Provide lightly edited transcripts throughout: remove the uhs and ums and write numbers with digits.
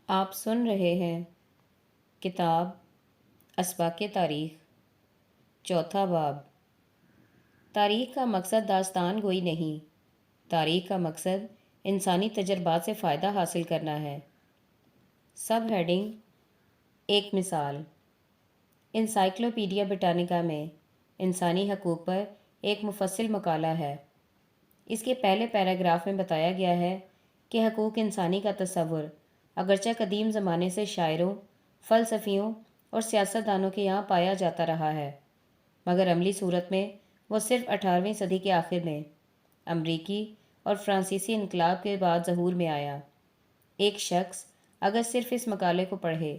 آپ سن رہے ہیں کتاب اسباق تاریخ، چوتھا باب۔ تاریخ کا مقصد داستان گوئی نہیں، تاریخ کا مقصد انسانی تجربات سے فائدہ حاصل کرنا ہے۔ سب ہیڈنگ: ایک مثال۔ انسائکلوپیڈیا بریٹانیکا میں انسانی حقوق پر ایک مفصل مقالہ ہے۔ اس کے پہلے پیراگراف میں بتایا گیا ہے کہ حقوق انسانی کا تصور اگرچہ قدیم زمانے سے شاعروں، فلسفیوں اور سیاستدانوں کے یہاں پایا جاتا رہا ہے، مگر عملی صورت میں وہ صرف 18ویں صدی کے آخر میں امریکی اور فرانسیسی انقلاب کے بعد ظہور میں آیا۔ ایک شخص اگر صرف اس مقالے کو پڑھے،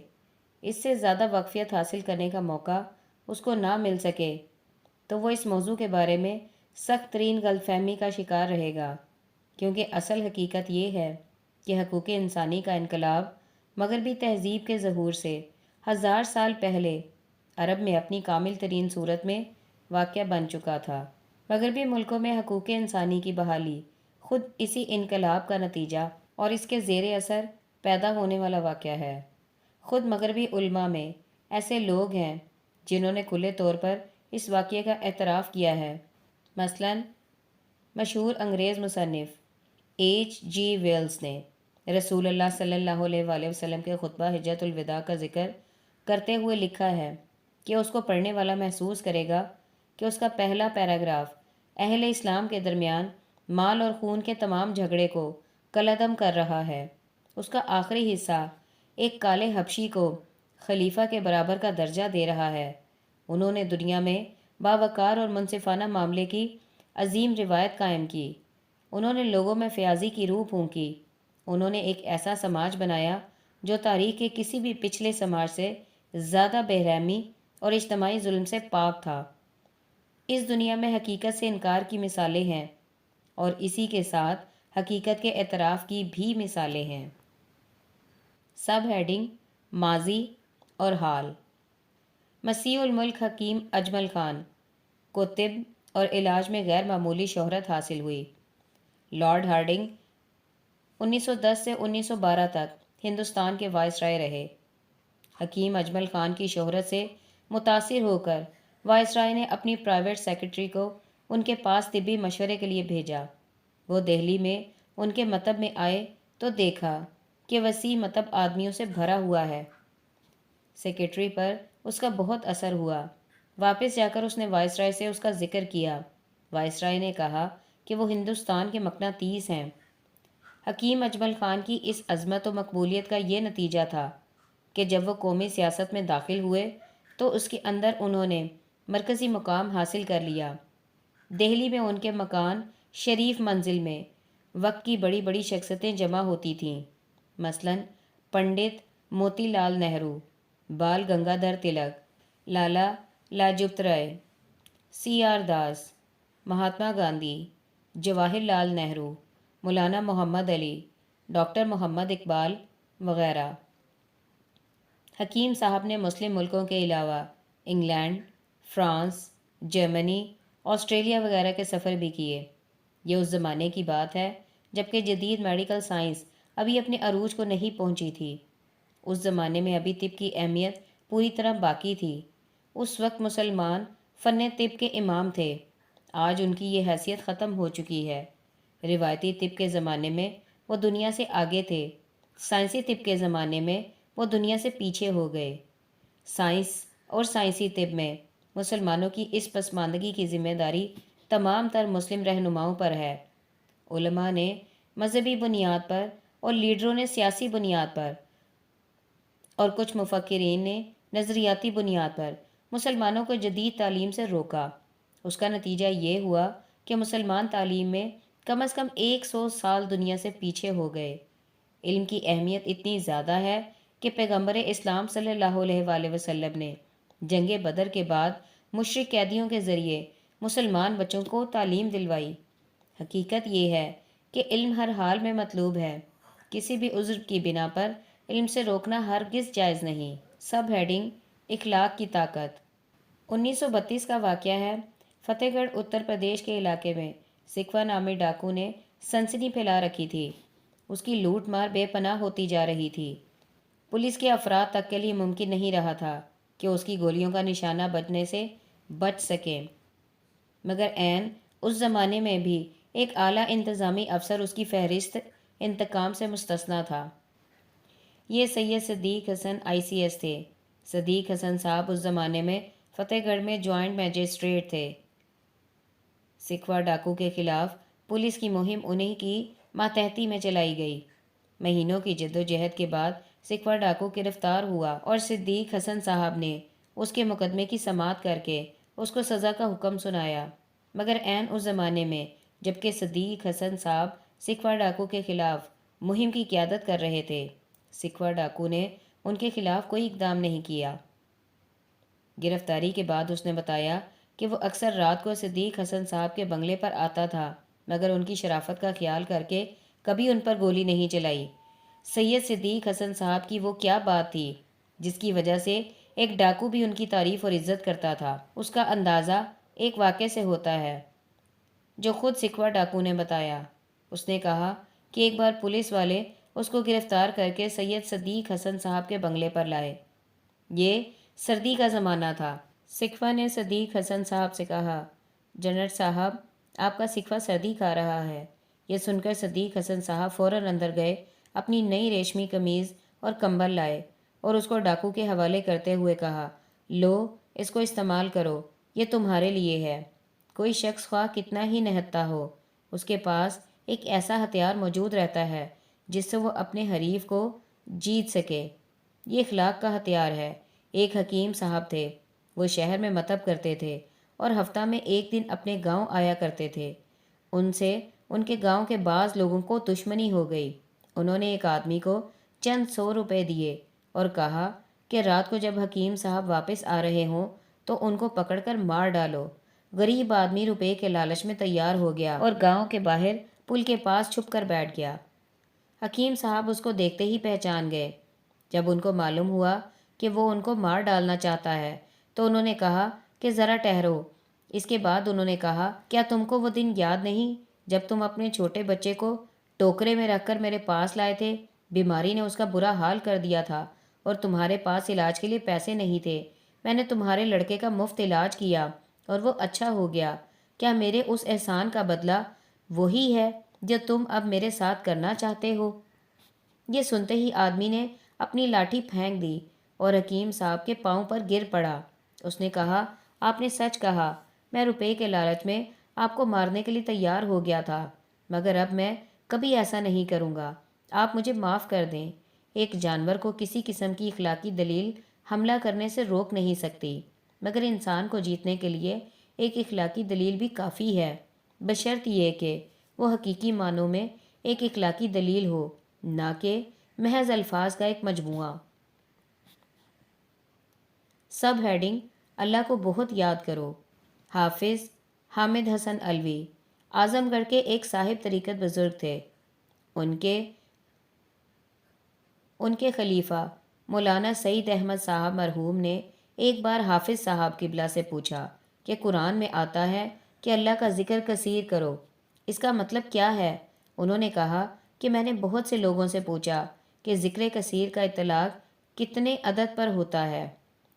اس سے زیادہ واقفیت حاصل کرنے کا موقع اس کو نہ مل سکے تو وہ اس موضوع کے بارے میں سخت ترین غلط فہمی کا شکار رہے گا، کیونکہ اصل حقیقت یہ ہے کہ حقوق انسانی کا انقلاب مغربی تہذیب کے ظہور سے 1000 سال پہلے عرب میں اپنی کامل ترین صورت میں واقعہ بن چکا تھا۔ مغربی ملکوں میں حقوق انسانی کی بحالی خود اسی انقلاب کا نتیجہ اور اس کے زیر اثر پیدا ہونے والا واقعہ ہے۔ خود مغربی علماء میں ایسے لوگ ہیں جنہوں نے کھلے طور پر اس واقعے کا اعتراف کیا ہے۔ مثلاً مشہور انگریز مصنف ایچ جی ویلز نے رسول اللہ صلی اللہ علیہ وآلہ وسلم کے خطبہ حجۃ الوداع کا ذکر کرتے ہوئے لکھا ہے کہ اس کو پڑھنے والا محسوس کرے گا کہ اس کا پہلا پیراگراف اہل اسلام کے درمیان مال اور خون کے تمام جھگڑے کو کالعدم کر رہا ہے۔ اس کا آخری حصہ ایک کالے حبشی کو خلیفہ کے برابر کا درجہ دے رہا ہے۔ انہوں نے دنیا میں باوقار اور منصفانہ معاملے کی عظیم روایت قائم کی۔ انہوں نے لوگوں میں فیاضی کی روح پھونکی۔ انہوں نے ایک ایسا سماج بنایا جو تاریخ کے کسی بھی پچھلے سماج سے زیادہ بے رحمی اور اجتماعی ظلم سے پاک تھا۔ اس دنیا میں حقیقت سے انکار کی مثالیں ہیں اور اسی کے ساتھ حقیقت کے اعتراف کی بھی مثالیں ہیں۔ سب ہیڈنگ: ماضی اور حال۔ مسیح الملک حکیم اجمل خان کو طب اور علاج میں غیر معمولی شہرت حاصل ہوئی۔ لارڈ ہارڈنگ 1910 سے 1912 تک ہندوستان کے وائسرائے رہے۔ حکیم اجمل خان کی شہرت سے متاثر ہو کر وائسرائے نے اپنی پرائیویٹ سیکرٹری کو ان کے پاس طبی مشورے کے لیے بھیجا۔ وہ دہلی میں ان کے مکتب میں آئے تو دیکھا کہ وسیع مکتب آدمیوں سے بھرا ہوا ہے۔ سیکرٹری پر اس کا بہت اثر ہوا۔ واپس جا کر اس نے وائسرائے سے اس کا ذکر کیا۔ وائسرائے نے کہا کہ وہ ہندوستان کے مقناطیس ہیں۔ حکیم اجمل خان کی اس عظمت و مقبولیت کا یہ نتیجہ تھا کہ جب وہ قومی سیاست میں داخل ہوئے تو اس کے اندر انہوں نے مرکزی مقام حاصل کر لیا۔ دہلی میں ان کے مکان شریف منزل میں وقت کی بڑی بڑی شخصیتیں جمع ہوتی تھیں، مثلاً پنڈت موتی لال نہرو، بال گنگادھر تلک، لالا لاجپت رائے، سی آر داس، مہاتما گاندھی، جواہر لال نہرو، مولانا محمد علی، ڈاکٹر محمد اقبال وغیرہ۔ حکیم صاحب نے مسلم ملکوں کے علاوہ انگلینڈ، فرانس، جرمنی، آسٹریلیا وغیرہ کے سفر بھی کیے۔ یہ اس زمانے کی بات ہے جبکہ جدید میڈیکل سائنس ابھی اپنے عروج کو نہیں پہنچی تھی۔ اس زمانے میں ابھی طب کی اہمیت پوری طرح باقی تھی۔ اس وقت مسلمان فن طب کے امام تھے، آج ان کی یہ حیثیت ختم ہو چکی ہے۔ روایتی طب کے زمانے میں وہ دنیا سے آگے تھے، سائنسی طب کے زمانے میں وہ دنیا سے پیچھے ہو گئے۔ سائنس اور سائنسی طب میں مسلمانوں کی اس پسماندگی کی ذمہ داری تمام تر مسلم رہنماؤں پر ہے۔ علماء نے مذہبی بنیاد پر اور لیڈروں نے سیاسی بنیاد پر اور کچھ مفکرین نے نظریاتی بنیاد پر مسلمانوں کو جدید تعلیم سے روکا۔ اس کا نتیجہ یہ ہوا کہ مسلمان تعلیم میں کم از کم 100 سال دنیا سے پیچھے ہو گئے۔ علم کی اہمیت اتنی زیادہ ہے کہ پیغمبر اسلام صلی اللہ علیہ وآلہ وسلم نے جنگ بدر کے بعد مشرک قیدیوں کے ذریعے مسلمان بچوں کو تعلیم دلوائی۔ حقیقت یہ ہے کہ علم ہر حال میں مطلوب ہے، کسی بھی عذر کی بنا پر علم سے روکنا ہرگز جائز نہیں۔ سب ہیڈنگ: اخلاق کی طاقت۔ 1932 کا واقعہ ہے۔ فتح گڑھ اتر پردیش کے علاقے میں سکھوا نامی ڈاکو نے سنسنی پھیلا رکھی تھی۔ اس کی لوٹ مار بے پناہ ہوتی جا رہی تھی۔ پولیس کے افراد تک کے لیے ممکن نہیں رہا تھا کہ اس کی گولیوں کا نشانہ بچنے سے بچ سکے، مگر عین اس زمانے میں بھی ایک اعلیٰ انتظامی افسر اس کی فہرست انتقام سے مستثنیٰ تھا۔ یہ سید صدیق حسن ICS تھے۔ صدیق حسن صاحب اس زمانے میں فتح گڑھ میں جوائنٹ میجسٹریٹ تھے۔ سکھوا ڈاکو کے خلاف پولیس کی مہم انہی کی ماتحتی میں چلائی گئی۔ مہینوں کی جدوجہد کے بعد سکھوا ڈاکو گرفتار ہوا اور صدیق حسن صاحب نے اس کے مقدمے کی سماعت کر کے اس کو سزا کا حکم سنایا، مگر عین اس زمانے میں جبکہ صدیق حسن صاحب سکھوا ڈاکو کے خلاف مہم کی قیادت کر رہے تھے، سکھوا ڈاکو نے ان کے خلاف کوئی اقدام نہیں کیا۔ گرفتاری کے بعد اس نے بتایا کہ وہ اکثر رات کو صدیق حسن صاحب کے بنگلے پر آتا تھا، مگر ان کی شرافت کا خیال کر کے کبھی ان پر گولی نہیں چلائی۔ سید صدیق حسن صاحب کی وہ کیا بات تھی جس کی وجہ سے ایک ڈاکو بھی ان کی تعریف اور عزت کرتا تھا؟ اس کا اندازہ ایک واقعے سے ہوتا ہے جو خود سکھوا ڈاکو نے بتایا۔ اس نے کہا کہ ایک بار پولیس والے اس کو گرفتار کر کے سید صدیق حسن صاحب کے بنگلے پر لائے۔ یہ سردی کا زمانہ تھا۔ سکھوا نے صدیق حسن صاحب سے کہا، جنرل صاحب، آپ کا سکھوا سردی کھا رہا ہے۔ یہ سن کر صدیق حسن صاحب فوراً اندر گئے، اپنی نئی ریشمی قمیض اور کمبل لائے اور اس کو ڈاکو کے حوالے کرتے ہوئے کہا، لو، اس کو استعمال کرو، یہ تمہارے لیے ہے۔ کوئی شخص خواہ کتنا ہی نہتہ ہو، اس کے پاس ایک ایسا ہتھیار موجود رہتا ہے جس سے وہ اپنے حریف کو جیت سکے۔ یہ اخلاق کا ہتھیار ہے۔ ایک حکیم صاحب تھے، وہ شہر میں مطب کرتے تھے اور ہفتہ میں ایک دن اپنے گاؤں آیا کرتے تھے۔ ان سے ان کے گاؤں کے بعض لوگوں کو دشمنی ہو گئی۔ انہوں نے ایک آدمی کو چند 100 روپے دیے اور کہا کہ رات کو جب حکیم صاحب واپس آ رہے ہوں تو ان کو پکڑ کر مار ڈالو۔ غریب آدمی روپے کے لالچ میں تیار ہو گیا اور گاؤں کے باہر پل کے پاس چھپ کر بیٹھ گیا۔ حکیم صاحب اس کو دیکھتے ہی پہچان گئے۔ جب ان کو معلوم ہوا کہ وہ ان کو مار ڈالنا چاہتا ہے تو انہوں نے کہا کہ ذرا ٹھہرو۔ اس کے بعد انہوں نے کہا، کیا تم کو وہ دن یاد نہیں جب تم اپنے چھوٹے بچے کو ٹوکرے میں رکھ کر میرے پاس لائے تھے؟ بیماری نے اس کا برا حال کر دیا تھا اور تمہارے پاس علاج کے لیے پیسے نہیں تھے۔ میں نے تمہارے لڑکے کا مفت علاج کیا اور وہ اچھا ہو گیا۔ کیا میرے اس احسان کا بدلہ وہی ہے جو تم اب میرے ساتھ کرنا چاہتے ہو؟ یہ سنتے ہی آدمی نے اپنی لاٹھی پھینک دی اور حکیم صاحب کے پاؤں پر گر پڑا۔ اس نے کہا، آپ نے سچ کہا، میں روپے کے لالچ میں آپ کو مارنے کے لیے تیار ہو گیا تھا، مگر اب میں کبھی ایسا نہیں کروں گا۔ آپ مجھے معاف کر دیں۔ ایک جانور کو کسی قسم کی اخلاقی دلیل حملہ کرنے سے روک نہیں سکتی، مگر انسان کو جیتنے کے لیے ایک اخلاقی دلیل بھی کافی ہے، بشرط یہ کہ وہ حقیقی معنوں میں ایک اخلاقی دلیل ہو، نہ کہ محض الفاظ کا ایک مجموعہ۔ سب ہیڈنگ، اللہ کو بہت یاد کرو۔ حافظ حامد حسن علوی اعظم گڑھ کے ایک صاحب طریقت بزرگ تھے۔ ان کے خلیفہ مولانا سعید احمد صاحب مرحوم نے ایک بار حافظ صاحب قبلہ سے پوچھا کہ قرآن میں آتا ہے کہ اللہ کا ذکر کثیر کرو، اس کا مطلب کیا ہے؟ انہوں نے کہا کہ میں نے بہت سے لوگوں سے پوچھا کہ ذکر کثیر کا اطلاق کتنے عدد پر ہوتا ہے۔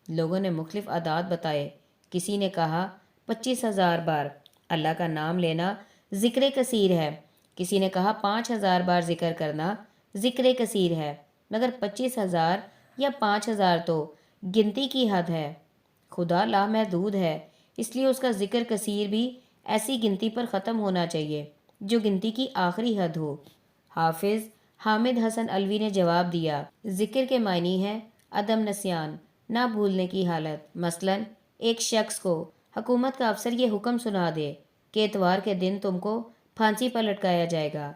لوگوں نے مختلف اعداد بتائے۔ کسی نے کہا 25,000 بار اللہ کا نام لینا ذکر کثیر ہے، کسی نے کہا 5,000 بار ذکر کرنا ذکر کثیر ہے، مگر 25,000 یا 5,000 تو گنتی کی حد ہے۔ خدا لامحدود ہے، اس لیے اس کا ذکر کثیر بھی ایسی گنتی پر ختم ہونا چاہیے جو گنتی کی آخری حد ہو۔ حافظ حامد حسن علوی نے جواب دیا، ذکر کے معنی ہے عدم نسیان، نہ بھولنے کی حالت۔ مثلاً ایک شخص کو حکومت کا افسر یہ حکم سنا دے کہ اتوار کے دن تم کو پھانسی پر لٹکایا جائے گا،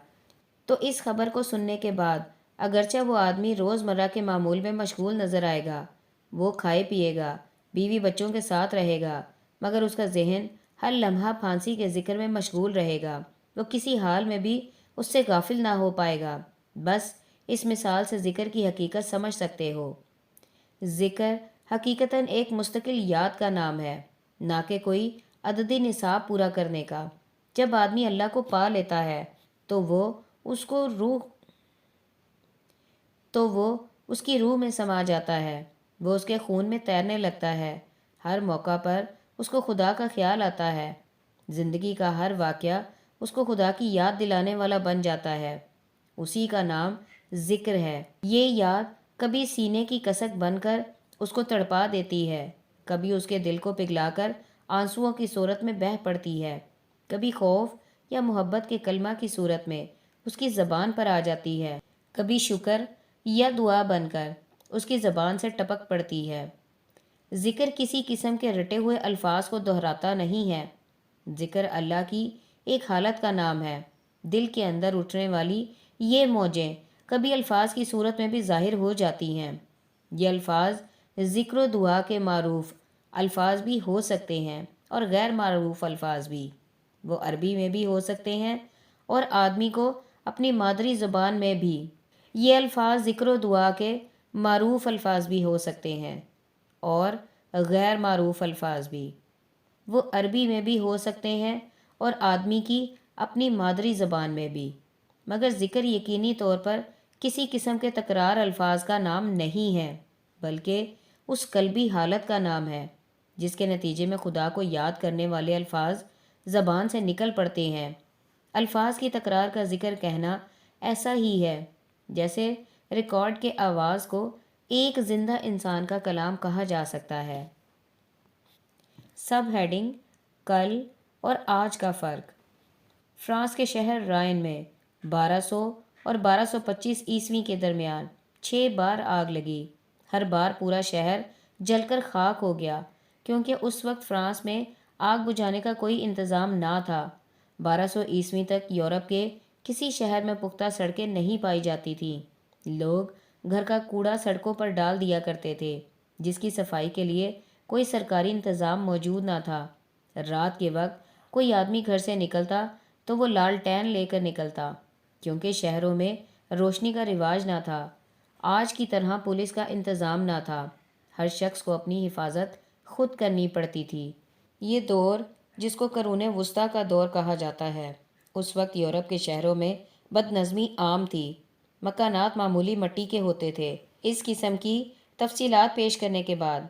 تو اس خبر کو سننے کے بعد اگرچہ وہ آدمی روزمرہ کے معمول میں مشغول نظر آئے گا، وہ کھائے پیے گا، بیوی بچوں کے ساتھ رہے گا، مگر اس کا ذہن ہر لمحہ پھانسی کے ذکر میں مشغول رہے گا، وہ کسی حال میں بھی اس سے غافل نہ ہو پائے گا۔ بس اس مثال سے ذکر کی حقیقت سمجھ سکتے ہو۔ ذکر حقیقتاً ایک مستقل یاد کا نام ہے، نہ کہ کوئی عددی نصاب پورا کرنے کا۔ جب آدمی اللہ کو پا لیتا ہے تو وہ اس کی روح میں سما جاتا ہے، وہ اس کے خون میں تیرنے لگتا ہے۔ ہر موقع پر اس کو خدا کا خیال آتا ہے۔ زندگی کا ہر واقعہ اس کو خدا کی یاد دلانے والا بن جاتا ہے۔ اسی کا نام ذکر ہے۔ یہ یاد کبھی سینے کی کسک بن کر اس کو تڑپا دیتی ہے، کبھی اس کے دل کو پگھلا کر آنسوؤں کی صورت میں بہہ پڑتی ہے، کبھی خوف یا محبت کے کلمہ کی صورت میں اس کی زبان پر آ جاتی ہے، کبھی شکر یا دعا بن کر اس کی زبان سے ٹپک پڑتی ہے۔ ذکر کسی قسم کے رٹے ہوئے الفاظ کو دہراتا نہیں ہے۔ ذکر اللہ کی ایک حالت کا نام ہے۔ دل کے اندر اٹھنے والی یہ موجیں کبھی الفاظ کی صورت میں بھی ظاہر ہو جاتی ہیں۔ یہ الفاظ ذکر و دعا کے معروف الفاظ بھی ہو سکتے ہیں اور غیر معروف الفاظ بھی۔ وہ عربی میں بھی ہو سکتے ہیں اور آدمی کو اپنی مادری زبان میں بھی۔ یہ الفاظ ذکر و دعا کے معروف الفاظ بھی ہو سکتے ہیں اور غیر معروف الفاظ بھی۔ وہ عربی میں بھی ہو سکتے ہیں اور آدمی کی اپنی مادری زبان میں بھی، مگر ذکر یقینی طور پر کسی قسم کے تکرار الفاظ کا نام نہیں ہے، بلکہ اس قلبی حالت کا نام ہے جس کے نتیجے میں خدا کو یاد کرنے والے الفاظ زبان سے نکل پڑتے ہیں۔ الفاظ کی تکرار کا ذکر کہنا ایسا ہی ہے جیسے ریکارڈ کے آواز کو ایک زندہ انسان کا کلام کہا جا سکتا ہے۔ سب ہیڈنگ: کل اور آج کا فرق۔ فرانس کے شہر رائن میں 1200 اور 1225 عیسوی کے درمیان 6 بار آگ لگی۔ ہر بار پورا شہر جل کر خاک ہو گیا کیونکہ اس وقت فرانس میں آگ بجھانے کا کوئی انتظام نہ تھا۔ 1200 عیسوی تک یورپ کے کسی شہر میں پختہ سڑکیں نہیں پائی جاتی تھیں۔ لوگ گھر کا کوڑا سڑکوں پر ڈال دیا کرتے تھے، جس کی صفائی کے لیے کوئی سرکاری انتظام موجود نہ تھا۔ رات کے وقت کوئی آدمی گھر سے نکلتا تو وہ لالٹین لے کر نکلتا، کیونکہ شہروں میں روشنی کا رواج نہ تھا۔ آج کی طرح پولیس کا انتظام نہ تھا۔ ہر شخص کو اپنی حفاظت خود کرنی پڑتی تھی۔ یہ دور جس کو قرون وسطیٰ کا دور کہا جاتا ہے، اس وقت یورپ کے شہروں میں بد نظمی عام تھی۔ مکانات معمولی مٹی کے ہوتے تھے۔ اس قسم کی تفصیلات پیش کرنے کے بعد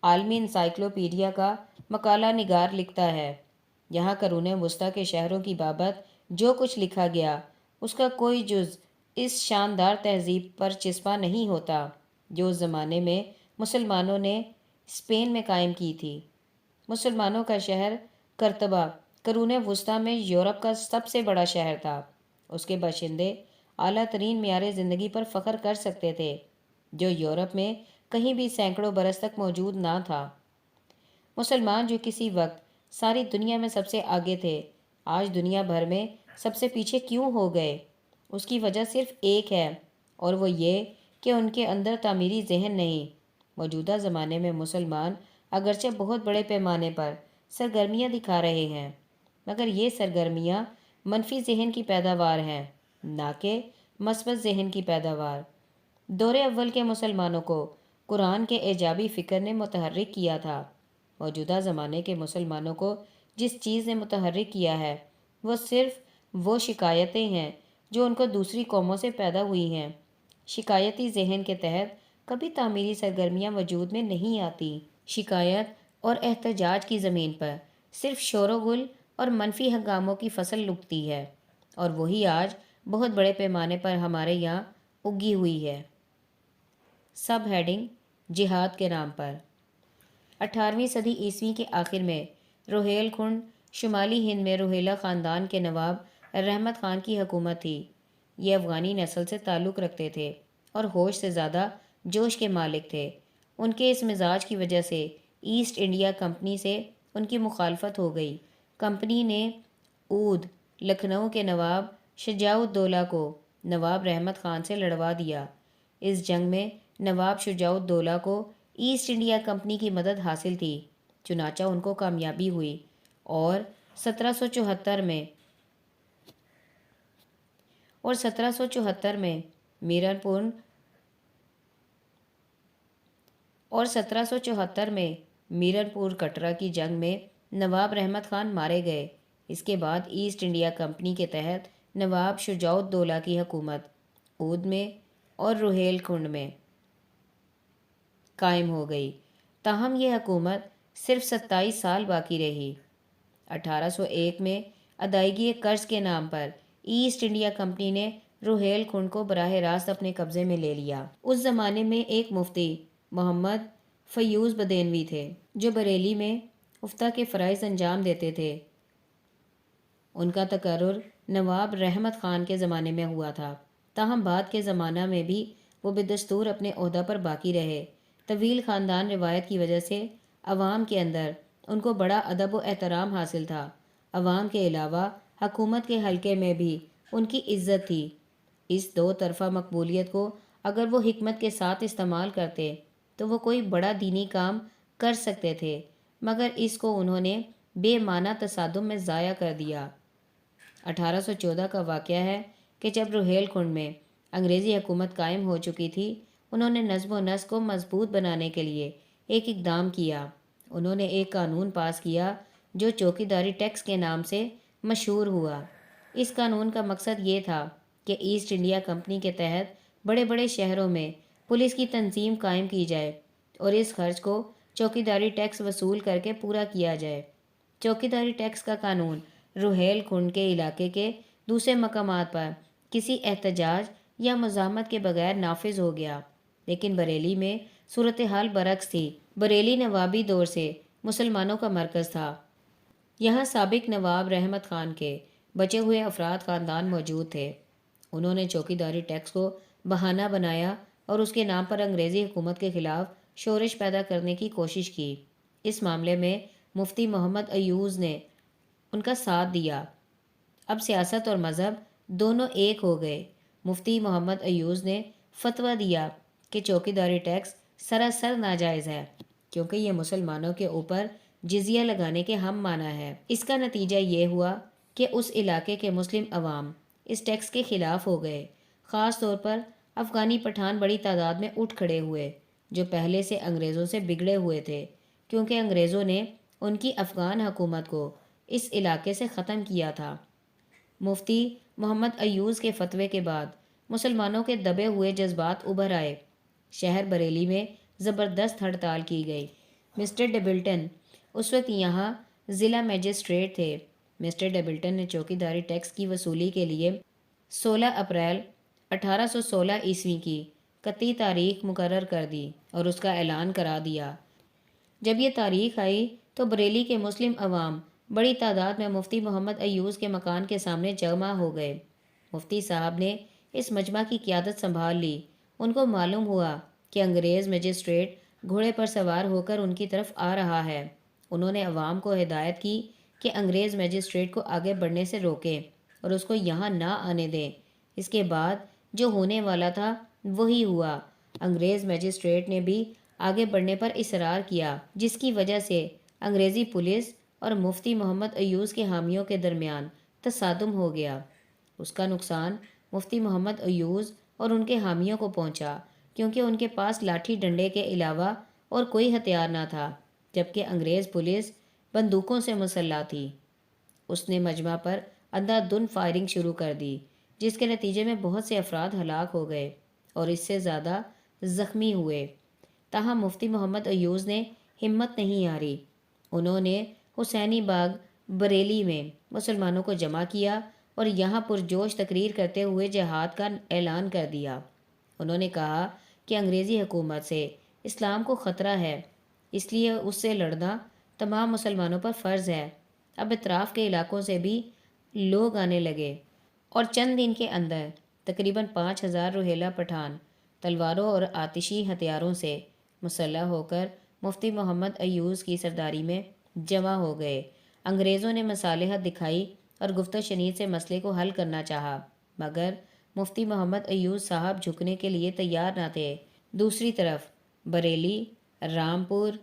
عالمی انسائکلوپیڈیا کا مقالہ نگار لکھتا ہے، یہاں قرون وسطیٰ کے شہروں کی بابت جو کچھ لکھا گیا اس کا کوئی جز اس شاندار تہذیب پر چسپاں نہیں ہوتا جو اس زمانے میں مسلمانوں نے اسپین میں قائم کی تھی۔ مسلمانوں کا شہر قرطبہ قرون وسطیٰ میں یورپ کا سب سے بڑا شہر تھا۔ اس کے باشندے اعلیٰ ترین معیار زندگی پر فخر کر سکتے تھے، جو یورپ میں کہیں بھی سینکڑوں برس تک موجود نہ تھا۔ مسلمان جو کسی وقت ساری دنیا میں سب سے آگے تھے، آج دنیا بھر میں سب سے پیچھے کیوں ہو گئے؟ اس کی وجہ صرف ایک ہے، اور وہ یہ کہ ان کے اندر تعمیری ذہن نہیں۔ موجودہ زمانے میں مسلمان اگرچہ بہت بڑے پیمانے پر سرگرمیاں دکھا رہے ہیں، مگر یہ سرگرمیاں منفی ذہن کی پیداوار ہیں، نہ کہ مثبت ذہن کی پیداوار۔ دور اول کے مسلمانوں کو قرآن کے ایجابی فکر نے متحرک کیا تھا۔ موجودہ زمانے کے مسلمانوں کو جس چیز نے متحرک کیا ہے وہ صرف وہ شکایتیں ہیں جو ان کو دوسری قوموں سے پیدا ہوئی ہیں۔ شکایتی ذہن کے تحت کبھی تعمیری سرگرمیاں وجود میں نہیں آتی۔ شکایت اور احتجاج کی زمین پر صرف شور و غل اور منفی ہنگاموں کی فصل اگتی ہے، اور وہی آج بہت بڑے پیمانے پر ہمارے یہاں اگی ہوئی ہے۔ سب ہیڈنگ: جہاد کے نام پر۔ 18ویں صدی عیسوی کے آخر میں روہیل کھنڈ شمالی ہند میں روہیلا خاندان کے نواب رحمت خان کی حکومت تھی۔ یہ افغانی نسل سے تعلق رکھتے تھے اور ہوش سے زیادہ جوش کے مالک تھے۔ ان کے اس مزاج کی وجہ سے ایسٹ انڈیا کمپنی سے ان کی مخالفت ہو گئی۔ کمپنی نے اودھ لکھنؤ کے نواب شجاع الدولہ کو نواب رحمت خان سے لڑوا دیا۔ اس جنگ میں نواب شجاع الدولہ کو ایسٹ انڈیا کمپنی کی مدد حاصل تھی، چنانچہ ان کو کامیابی ہوئی، اور 1774 میں میرن پور کٹرا کی جنگ میں نواب رحمت خان مارے گئے۔ اس کے بعد ایسٹ انڈیا کمپنی کے تحت نواب شجاع الدولہ کی حکومت اودھ میں اور روہیل کھنڈ میں قائم ہو گئی، تاہم یہ حکومت صرف 27 سال باقی رہی۔ 1801 میں ادائیگی قرض کے نام پر ایسٹ انڈیا کمپنی نے روہیل کھنڈ کو براہ راست اپنے قبضے میں لے لیا۔ اس زمانے میں ایک مفتی محمد فیوض بدینوی تھے جو بریلی میں افتاء کے فرائض انجام دیتے تھے۔ ان کا تقرر نواب رحمت خان کے زمانے میں ہوا تھا، تاہم بعد کے زمانہ میں بھی وہ بدستور اپنے عہدہ پر باقی رہے۔ طویل خاندان روایت کی وجہ سے عوام کے اندر ان کو بڑا ادب و احترام حاصل تھا۔ عوام کے علاوہ حکومت کے حلقے میں بھی ان کی عزت تھی۔ اس دو طرفہ مقبولیت کو اگر وہ حکمت کے ساتھ استعمال کرتے تو وہ کوئی بڑا دینی کام کر سکتے تھے، مگر اس کو انہوں نے بے معنی تصادم میں ضائع کر دیا۔ 1814 کا واقعہ ہے کہ جب روہیل کھنڈ میں انگریزی حکومت قائم ہو چکی تھی، انہوں نے نظم و نسق کو مضبوط بنانے کے لیے ایک اقدام کیا۔ انہوں نے ایک قانون پاس کیا جو چوکیداری ٹیکس کے نام سے مشہور ہوا۔ اس قانون کا مقصد یہ تھا کہ ایسٹ انڈیا کمپنی کے تحت بڑے بڑے شہروں میں پولیس کی تنظیم قائم کی جائے اور اس خرچ کو چوکیداری ٹیکس وصول کر کے پورا کیا جائے۔ چوکیداری ٹیکس کا قانون روہیل کھنڈ کے علاقے کے دوسرے مقامات پر کسی احتجاج یا مزاحمت کے بغیر نافذ ہو گیا، لیکن بریلی میں صورتحال برعکس تھی۔ بریلی نوابی دور سے مسلمانوں کا مرکز تھا۔ یہاں سابق نواب رحمت خان کے بچے ہوئے افراد خاندان موجود تھے۔ انہوں نے چوکیداری ٹیکس کو بہانہ بنایا اور اس کے نام پر انگریزی حکومت کے خلاف شورش پیدا کرنے کی کوشش کی۔ اس معاملے میں مفتی محمد ایوز نے ان کا ساتھ دیا۔ اب سیاست اور مذہب دونوں ایک ہو گئے۔ مفتی محمد ایوز نے فتویٰ دیا کہ چوکیداری ٹیکس سراسر ناجائز ہے، کیونکہ یہ مسلمانوں کے اوپر جزیہ لگانے کے ہم معنی ہے۔ اس کا نتیجہ یہ ہوا کہ اس علاقے کے مسلم عوام اس ٹیکس کے خلاف ہو گئے۔ خاص طور پر افغانی پٹھان بڑی تعداد میں اٹھ کھڑے ہوئے جو پہلے سے انگریزوں سے بگڑے ہوئے تھے، کیونکہ انگریزوں نے ان کی افغان حکومت کو اس علاقے سے ختم کیا تھا۔ مفتی محمد ایوز کے فتوے کے بعد مسلمانوں کے دبے ہوئے جذبات ابھر آئے۔ شہر بریلی میں زبردست ہڑتال کی گئی۔ مسٹر ڈیبلٹن اس وقت یہاں ضلع میجسٹریٹ تھے۔ مسٹر ڈیبلٹن نے چوکیداری ٹیکس کی وصولی کے لیے 16 اپریل 1816 عیسوی کی قطعی تاریخ مقرر کر دی اور اس کا اعلان کرا دیا۔ جب یہ تاریخ آئی تو بریلی کے مسلم عوام بڑی تعداد میں مفتی محمد ایوز کے مکان کے سامنے جمع ہو گئے۔ مفتی صاحب نے اس مجمع کی قیادت سنبھال لی۔ ان کو معلوم ہوا کہ انگریز میجسٹریٹ گھوڑے پر سوار ہو کر ان کی طرف آ رہا ہے۔ انہوں نے عوام کو ہدایت کی کہ انگریز میجسٹریٹ کو آگے بڑھنے سے روکیں اور اس کو یہاں نہ آنے دیں۔ اس کے بعد جو ہونے والا تھا وہی ہوا۔ انگریز میجسٹریٹ نے بھی آگے بڑھنے پر اصرار کیا، جس کی وجہ سے انگریزی پولیس اور مفتی محمد ایوز کے حامیوں کے درمیان تصادم ہو گیا۔ اس کا نقصان مفتی محمد ایوز اور ان کے حامیوں کو پہنچا، کیونکہ ان کے پاس لاٹھی ڈنڈے کے علاوہ اور کوئی ہتھیار نہ تھا، جبکہ انگریز پولیس بندوقوں سے مسلح تھی۔ اس نے مجمع پر اندھا دھند فائرنگ شروع کر دی، جس کے نتیجے میں بہت سے افراد ہلاک ہو گئے اور اس سے زیادہ زخمی ہوئے۔ تاہم مفتی محمد ایوز نے ہمت نہیں ہاری۔ انہوں نے حسینی باغ بریلی میں مسلمانوں کو جمع کیا اور یہاں پرجوش تقریر کرتے ہوئے جہاد کا اعلان کر دیا۔ انہوں نے کہا کہ انگریزی حکومت سے اسلام کو خطرہ ہے، اس لیے اس سے لڑنا تمام مسلمانوں پر فرض ہے۔ اب اطراف کے علاقوں سے بھی لوگ آنے لگے اور چند دن کے اندر تقریباً 5000 روہیلا پٹھان تلواروں اور آتشی ہتھیاروں سے مسلح ہو کر مفتی محمد ایوز کی سرداری میں جمع ہو گئے۔ انگریزوں نے مصالحت دکھائی اور گفت و شنید سے مسئلے کو حل کرنا چاہا، مگر مفتی محمد ایوز صاحب جھکنے کے لیے تیار نہ تھے۔ دوسری طرف بریلی، رامپور،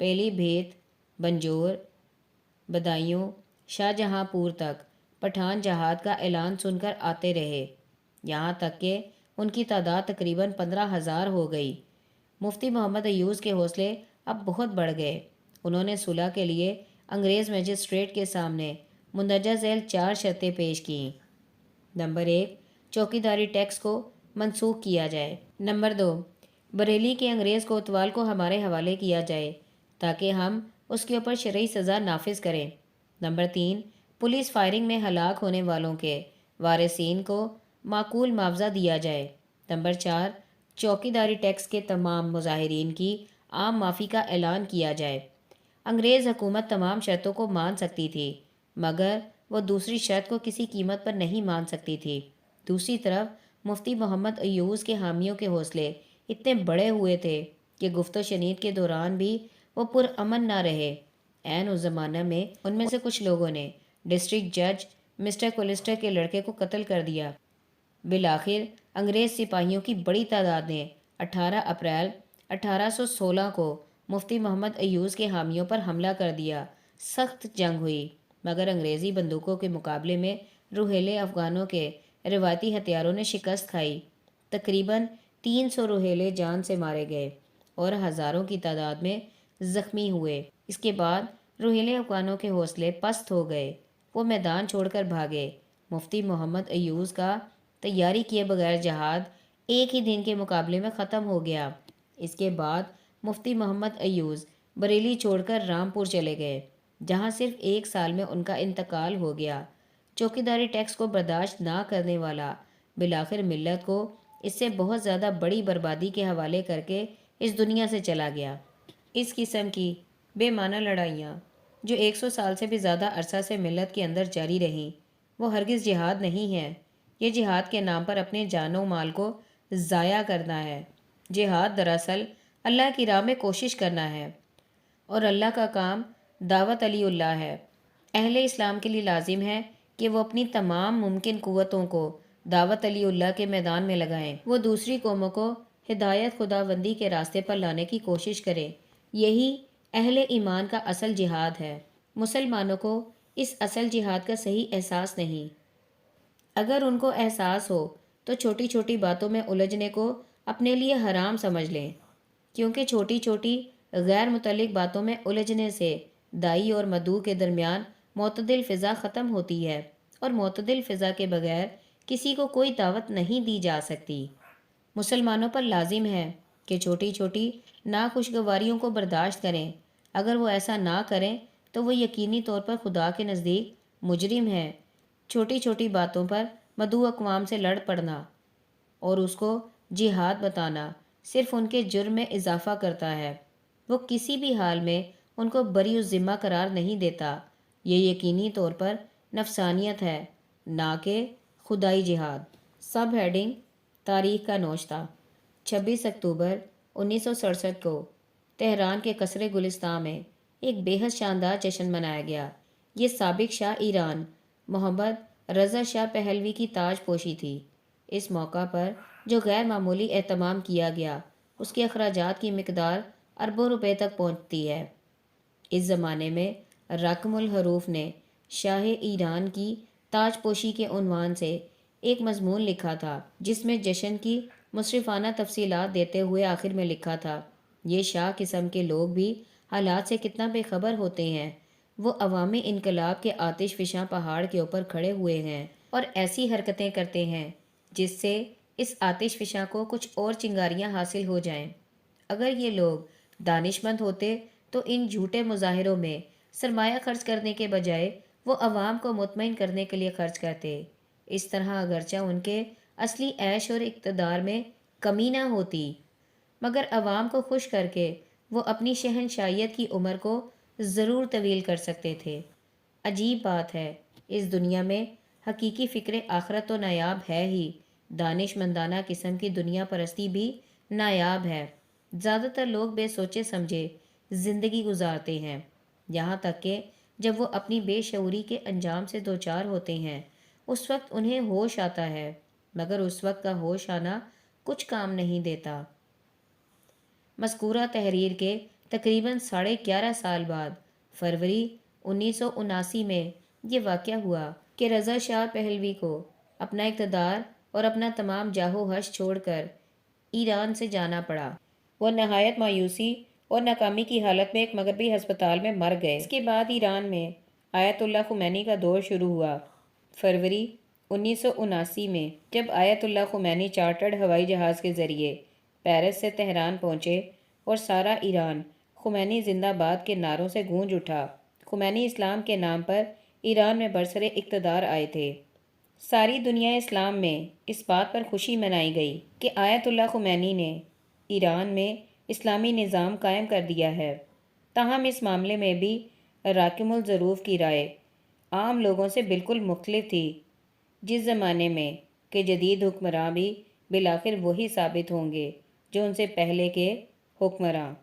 پیلی بھیت، بنجور، بدایوں، شاہجہاں پور تک پٹھان جہاد کا اعلان سن کر آتے رہے، یہاں تک کہ ان کی تعداد تقریباً 15,000 ہو گئی۔ مفتی محمد ایوز کے حوصلے اب بہت بڑھ گئے۔ انہوں نے صلح کے لیے انگریز میجسٹریٹ کے سامنے مندرجہ ذیل 4 شرطیں پیش کیں۔ نمبر 1، چوکیداری ٹیکس کو منسوخ کیا جائے۔ نمبر 2، بریلی کے انگریز کوتوال کو ہمارے حوالے کیا جائے تاکہ ہم اس کے اوپر شرعی سزا نافذ کریں۔ نمبر 3، پولیس فائرنگ میں ہلاک ہونے والوں کے وارثین کو معقول معاوضہ دیا جائے۔ نمبر 4، چوکیداری ٹیکس کے تمام مظاہرین کی عام معافی کا اعلان کیا جائے۔ انگریز حکومت تمام شرطوں کو مان سکتی تھی، مگر وہ دوسری شرط کو کسی قیمت پر نہیں مان سکتی تھی۔ دوسری طرف مفتی محمد ایوز کے حامیوں کے حوصلے اتنے بڑے ہوئے تھے کہ گفت و شنید کے دوران بھی وہ پرامن نہ رہے۔ عین اس زمانہ میں ان میں سے کچھ لوگوں نے ڈسٹرکٹ جج مسٹر کولیسٹر کے لڑکے کو قتل کر دیا۔ بالآخر انگریز سپاہیوں کی بڑی تعداد نے 18 اپریل 1816 کو مفتی محمد ایوز کے حامیوں پر حملہ کر دیا۔ سخت جنگ ہوئی، مگر انگریزی بندوقوں کے مقابلے میں روہیلے افغانوں کے روایتی ہتھیاروں نے شکست کھائی۔ تقریباً 300 روہیلے جان سے مارے گئے اور ہزاروں کی تعداد میں زخمی ہوئے۔ اس کے بعد روہیلے افغانوں کے حوصلے پست ہو گئے، وہ میدان چھوڑ کر بھاگے۔ مفتی محمد ایوز کا تیاری کیے بغیر جہاد ایک ہی دن کے مقابلے میں ختم ہو گیا۔ اس کے بعد مفتی محمد ایوز بریلی چھوڑ کر رامپور چلے گئے، جہاں صرف 1 سال میں ان کا انتقال ہو گیا۔ چوکیداری ٹیکس کو برداشت نہ کرنے والا بالآخر ملت کو اس سے بہت زیادہ بڑی بربادی کے حوالے کر کے اس دنیا سے چلا گیا۔ اس قسم کی بے معنی لڑائیاں جو 100 سال سے بھی زیادہ عرصہ سے ملت کے اندر جاری رہیں، وہ ہرگز جہاد نہیں ہیں۔ یہ جہاد کے نام پر اپنے جان و مال کو ضائع کرنا ہے۔ جہاد دراصل اللہ کی راہ میں کوشش کرنا ہے، اور اللہ کا کام دعوت علی اللہ ہے۔ اہل اسلام کے لیے لازم ہے کہ وہ اپنی تمام ممکن قوتوں کو دعوت علی اللہ کے میدان میں لگائیں۔ وہ دوسری قوموں کو ہدایت خداوندی کے راستے پر لانے کی کوشش کریں۔ یہی اہل ایمان کا اصل جہاد ہے۔ مسلمانوں کو اس اصل جہاد کا صحیح احساس نہیں۔ اگر ان کو احساس ہو تو چھوٹی چھوٹی باتوں میں الجھنے کو اپنے لیے حرام سمجھ لیں، کیونکہ چھوٹی چھوٹی غیر متعلق باتوں میں الجھنے سے دائی اور مدعو کے درمیان معتدل فضا ختم ہوتی ہے، اور معتدل فضا کے بغیر کسی کو کوئی دعوت نہیں دی جا سکتی۔ مسلمانوں پر لازم ہے کہ چھوٹی چھوٹی ناخوشگواریوں کو برداشت کریں۔ اگر وہ ایسا نہ کریں تو وہ یقینی طور پر خدا کے نزدیک مجرم ہیں۔ چھوٹی چھوٹی باتوں پر مدعو اقوام سے لڑ پڑنا اور اس کو جہاد بتانا صرف ان کے جرم میں اضافہ کرتا ہے۔ وہ کسی بھی حال میں ان کو بری الذمہ قرار نہیں دیتا۔ یہ یقینی طور پر نفسانیت ہے، نہ کہ خدائی جہاد۔ سب ہیڈنگ: تاریخ کا نوشتہ۔ 26 اکتوبر 1967 کو تہران کے قصر گلستان میں ایک بے حد شاندار جشن منایا گیا۔ یہ سابق شاہ ایران محمد رضا شاہ پہلوی کی تاج پوشی تھی۔ اس موقع پر جو غیر معمولی اہتمام کیا گیا، اس کے اخراجات کی مقدار اربوں روپے تک پہنچتی ہے۔ اس زمانے میں رقم الحروف نے شاہ ایران کی تاج پوشی کے عنوان سے ایک مضمون لکھا تھا، جس میں جشن کی مصرفانہ تفصیلات دیتے ہوئے آخر میں لکھا تھا: یہ شاہ قسم کے لوگ بھی حالات سے کتنا بے خبر ہوتے ہیں۔ وہ عوامی انقلاب کے آتش فشاں پہاڑ کے اوپر کھڑے ہوئے ہیں اور ایسی حرکتیں کرتے ہیں جس سے اس آتش فشاں کو کچھ اور چنگاریاں حاصل ہو جائیں۔ اگر یہ لوگ دانشمند ہوتے تو ان جھوٹے مظاہروں میں سرمایہ خرچ کرنے کے بجائے وہ عوام کو مطمئن کرنے کے لیے خرچ کرتے۔ اس طرح اگرچہ ان کے اصلی عیش اور اقتدار میں کمی نہ ہوتی، مگر عوام کو خوش کر کے وہ اپنی شہنشاہیت کی عمر کو ضرور طویل کر سکتے تھے۔ عجیب بات ہے، اس دنیا میں حقیقی فکر آخرت تو نایاب ہے ہی، دانش مندانہ قسم کی دنیا پرستی بھی نایاب ہے۔ زیادہ تر لوگ بے سوچے سمجھے زندگی گزارتے ہیں، یہاں تک کہ جب وہ اپنی بے شعوری کے انجام سے دوچار ہوتے ہیں اس وقت انہیں ہوش آتا ہے، مگر اس وقت کا ہوش آنا کچھ کام نہیں دیتا۔ مذکورہ تحریر کے تقریباً 11.5 سال بعد فروری 1979 میں یہ واقعہ ہوا کہ رضا شاہ پہلوی کو اپنا اقتدار اور اپنا تمام جاہ و حش چھوڑ کر ایران سے جانا پڑا۔ وہ نہایت مایوسی اور ناکامی کی حالت میں ایک مغربی ہسپتال میں مر گئے۔ اس کے بعد ایران میں آیت اللہ خمینی کا دور شروع ہوا۔ فروری 1979 میں جب آیت اللہ خمینی چارٹرڈ ہوائی جہاز کے ذریعے پیرس سے تہران پہنچے اور سارا ایران خمینی زندہ باد کے نعروں سے گونج اٹھا۔ خمینی اسلام کے نام پر ایران میں برسر اقتدار آئے تھے۔ ساری دنیا اسلام میں اس بات پر خوشی منائی گئی کہ آیت اللہ خمینی نے ایران میں اسلامی نظام قائم کر دیا ہے۔ تاہم اس معاملے میں بھی راکم الظروف کی رائے عام لوگوں سے بالکل مختلف تھی، جس زمانے میں کہ جدید حکمراں بھی بالآخر وہی ثابت ہوں گے جو ان سے پہلے کے حکمراں۔